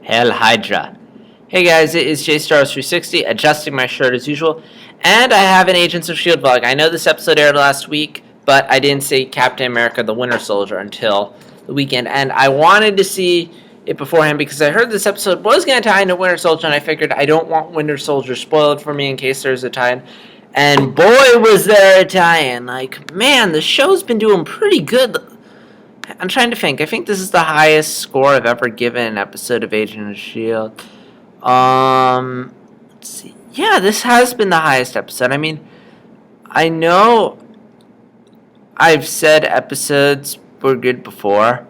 Hail Hydra. Hey guys, it is JStars360, adjusting my shirt as usual, and I have an Agents of S.H.I.E.L.D. vlog. I know this episode aired last week, but I didn't see Captain America the Winter Soldier until the weekend, and I wanted to see it beforehand because I heard this episode was going to tie into Winter Soldier, and I figured I don't want Winter Soldier spoiled for me in case there's a tie-in. And boy, was there a tie-in. Like, man, the show's been doing pretty good. I'm trying to think. I think this is the highest score I've ever given an episode of Agent of S.H.I.E.L.D. Let's see. Yeah, this has been the highest episode. I mean, I know I've said episodes were good before.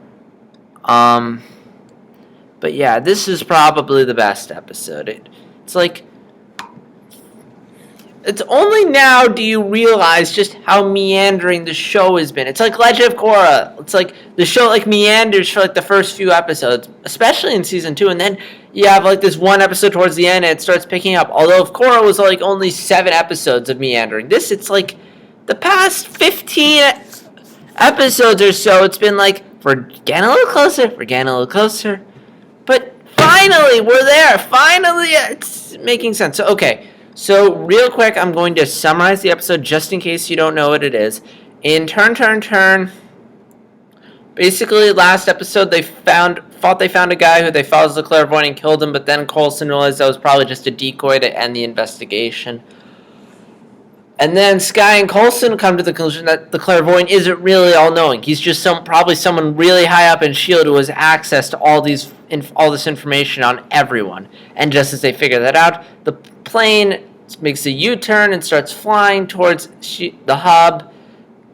But yeah, this is probably the best episode. It's like, it's only now do you realize just how meandering the show has been. It's like Legend of Korra. It's like the show like meanders for like the first few episodes, especially in season 2, and then you have like this one episode towards the end and it starts picking up. Although if Korra was like only 7 episodes of meandering, it's like the past 15 episodes or so, it's been like we're getting a little closer, but finally we're there. Finally, it's making sense. So okay. So, real quick, I'm going to summarize the episode just in case you don't know what it is. In Turn, basically, last episode, they thought they found a guy who they thought was the clairvoyant and killed him, but then Coulson realized that was probably just a decoy to end the investigation. And then Skye and Coulson come to the conclusion that the clairvoyant isn't really all-knowing. He's just probably someone really high up in S.H.I.E.L.D. who has access to all this information on everyone. And just as they figure that out, the plane makes a U-turn and starts flying towards the hub.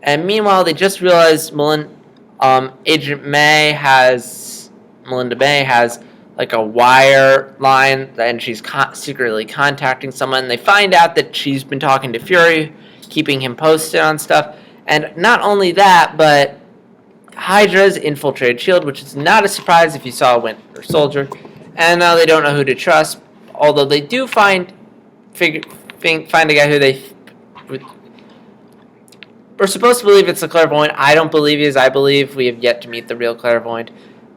And meanwhile, they just realized Agent Melinda May has like a wire line, and she's secretly contacting someone. They find out that she's been talking to Fury, keeping him posted on stuff. And not only that, but Hydra's infiltrated S.H.I.E.L.D., which is not a surprise if you saw Winter Soldier. And now they don't know who to trust, although they do find a guy who we're supposed to believe it's the clairvoyant. I don't believe he is. I believe we have yet to meet the real clairvoyant.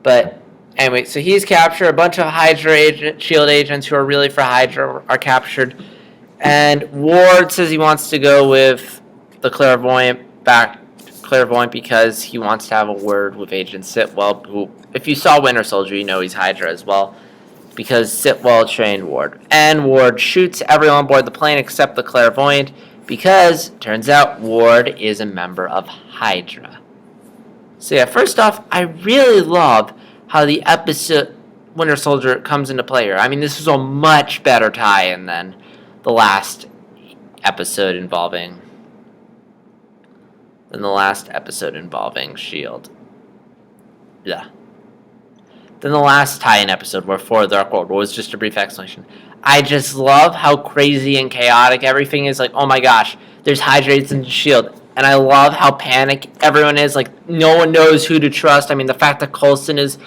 But anyway, so he's captured. A bunch of Hydra S.H.I.E.L.D. agents who are really for Hydra are captured. And Ward says he wants to go with the clairvoyant because he wants to have a word with Agent Sitwell, who, if you saw Winter Soldier, you know he's Hydra as well, because Sitwell trained Ward. And Ward shoots everyone on board the plane except the clairvoyant, because turns out Ward is a member of Hydra. So yeah, first off, I really love how the episode Winter Soldier comes into play here. I mean, this is a much better tie-in than the last episode involving S.H.I.E.L.D. Yeah. Then the last tie-in episode where For the Dark World was just a brief explanation. I just love how crazy and chaotic everything is. Like, oh my gosh, there's Hydra and S.H.I.E.L.D. And I love how panicked everyone is. Like, no one knows who to trust. I mean, the fact that Coulson is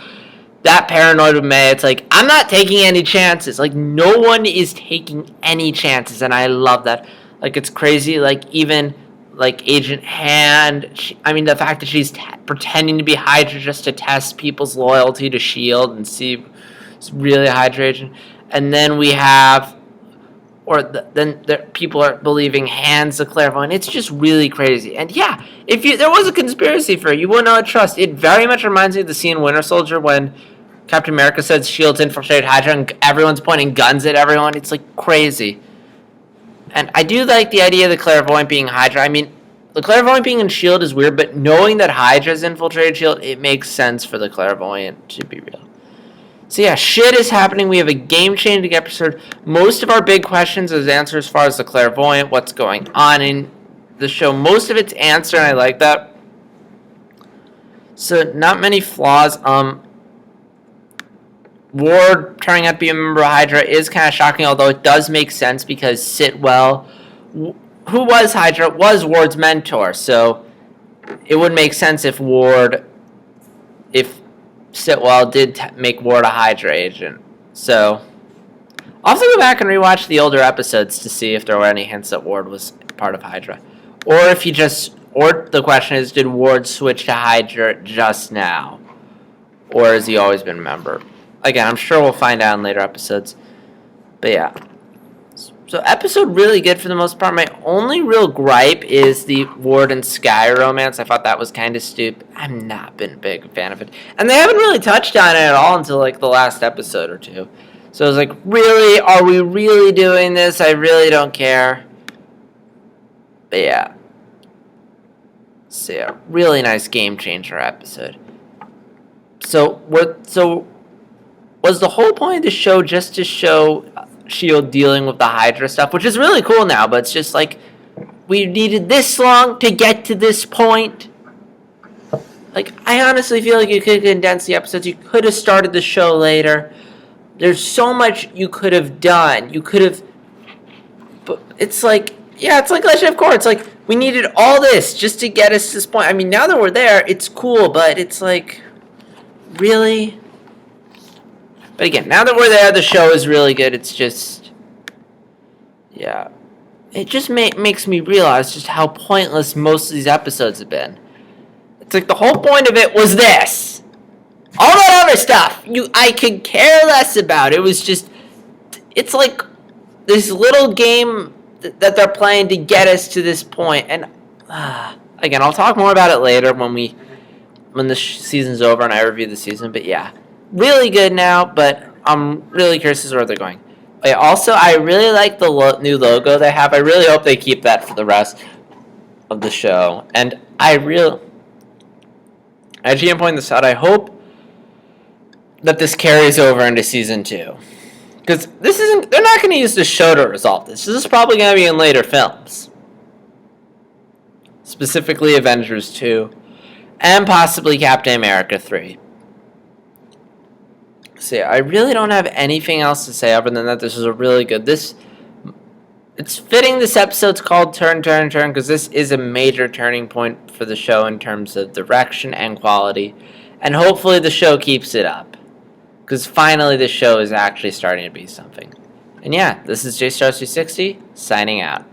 that paranoid with May, it's like, I'm not taking any chances. Like, no one is taking any chances, and I love that. Like, it's crazy. Like, even like Agent Hand, the fact that she's pretending to be Hydra just to test people's loyalty to S.H.I.E.L.D. and see it's really a Hydra agent. And then we have, people are believing Hand's the clairvoyant. It's just really crazy. And yeah, if there was a conspiracy for it, you wouldn't know what to trust. It very much reminds me of the scene in Winter Soldier when Captain America says S.H.I.E.L.D's infiltrated Hydra and everyone's pointing guns at everyone. It's like crazy. And I do like the idea of the clairvoyant being Hydra. I mean, the clairvoyant being in S.H.I.E.L.D. is weird, but knowing that Hydra's infiltrated S.H.I.E.L.D., it makes sense for the clairvoyant to be real. So yeah, shit is happening. We have a game-changing episode. Most of our big questions is answered as far as the clairvoyant, what's going on in the show. Most of it's answered, and I like that. So not many flaws. Ward turning out to be a member of Hydra is kind of shocking, although it does make sense because Sitwell, who was Hydra, was Ward's mentor. So it would make sense if Sitwell did make Ward a Hydra agent. So I'll have to go back and rewatch the older episodes to see if there were any hints that Ward was part of Hydra. Or if the question is, did Ward switch to Hydra just now? Or has he always been a member? again, I'm sure we'll find out in later episodes. But yeah. So episode really good for the most part. My only real gripe is the Ward and Sky romance. I thought that was kind of stupid. I've not been a big fan of it. And they haven't really touched on it at all until like the last episode or two. So I was like, really? Are we really doing this? I really don't care. But yeah. So yeah, really nice game changer episode. So was the whole point of the show just to show S.H.I.E.L.D. dealing with the Hydra stuff, which is really cool now, but it's just like, we needed this long to get to this point. Like, I honestly feel like you could condense the episodes. You could have started the show later. There's so much you could have done. You could have... But it's like... Yeah, it's like Legend of Korra. It's like, we needed all this just to get us to this point. I mean, now that we're there, it's cool, but it's like... Really? But again, now that we're there, the show is really good. It's just... Yeah. It just makes me realize just how pointless most of these episodes have been. It's like the whole point of it was this. All that other stuff, I could care less about. It was just... It's like this little game that they're playing to get us to this point. And again, I'll talk more about it later when the season's over and I review the season. But yeah, really good now, but I'm really curious as to where they're going. Also, I really like the new logo they have. I really hope they keep that for the rest of the show. And IGN pointed this out. I hope that this carries over into season 2. Because they're not going to use the show to resolve this. This is probably going to be in later films. Specifically Avengers 2. And possibly Captain America 3. So yeah, I really don't have anything else to say other than that this is a really good... It's fitting this episode's called Turn, Turn, Turn, because this is a major turning point for the show in terms of direction and quality. And hopefully the show keeps it up. Because finally the show is actually starting to be something. And yeah, this is JStar360, signing out.